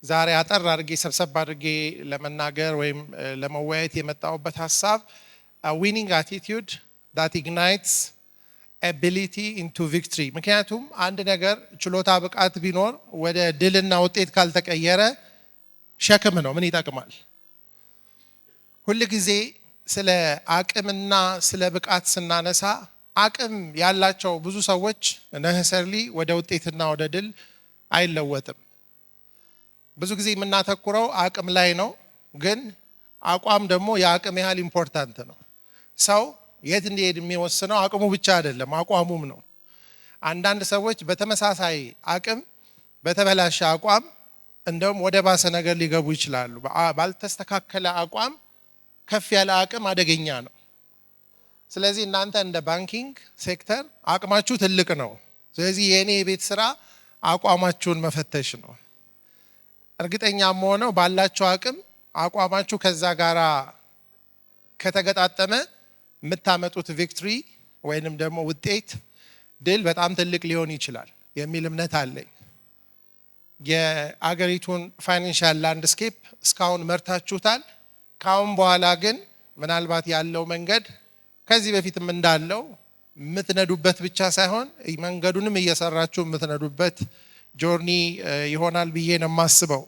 ዛሬ አጠር አድርጌ ሰብሰብ አድርጌ ለመናገር ወይም ለመወያየት የመጣሁበት ሐሳብ ዊኒንግ አቲቲዩድ that ignites ability into victory። ምክንያቱም አንድ ነገር ችሎታ ብቃት ቢኖር ወደ ድልና ውጤት ካልተቀየረ ሸክም ነው፣ ምን ይጠቅማል? ሁሉ ጊዜ ስለ አቅምና ስለ ብቃት ስናነሳ አቅም ያላቸው ብዙ ሰዎች ነህሰርሊ ወደ ውጤትና ወደ ድል አይለወጥም። ብዙ ጊዜ የምናተኩረው አቅም ላይ ነው፣ ግን አቋም ደግሞ የአቅም ያህል ኢምፖርታንት ነው። ሰው የት እንዲሄድ የሚወስነው አቅሙ ብቻ አይደለም፣ አቋሙም ነው። አንዳንድ ሰዎች በተመሳሳይ አቅም በተበላሸ አቋም እንደውም ወደ ባሰ ነገር ሊገቡ ይችላሉ። ባልተስተካከለ አቋም ከፍ ያለ አቅም አደገኛ ነው። ስለዚህ እናንተ እንደ ባንኪንግ ሴክተር አቅማችሁ ትልቅ ነው። ስለዚህ የኔ የቤት ስራ አቋማችሁን መፈተሽ ነው። እርግጠኛም ሆነው ባላችሁ አቅም አቋማችሁ ከዛ ጋራ ከተገጣጠመ የምታመጡት ቪክትሪ ወይንም ደግሞ ውጤት ድል በጣም ትልቅ ሊሆን ይችላል የሚል እምነት አለኝ። የአገሪቱን ፋይናንሻል ላንድስኬፕ እስካሁን መርታችሁታል። ካሁን በኋላ ግን ምናልባት ያለው መንገድ ከዚህ በፊትም እንዳለው የምትነዱበት ብቻ ሳይሆን መንገዱንም እየሰራችሁ የምትነዱበት ጆርኒ ይሆናል ብዬ ነው የማስበው።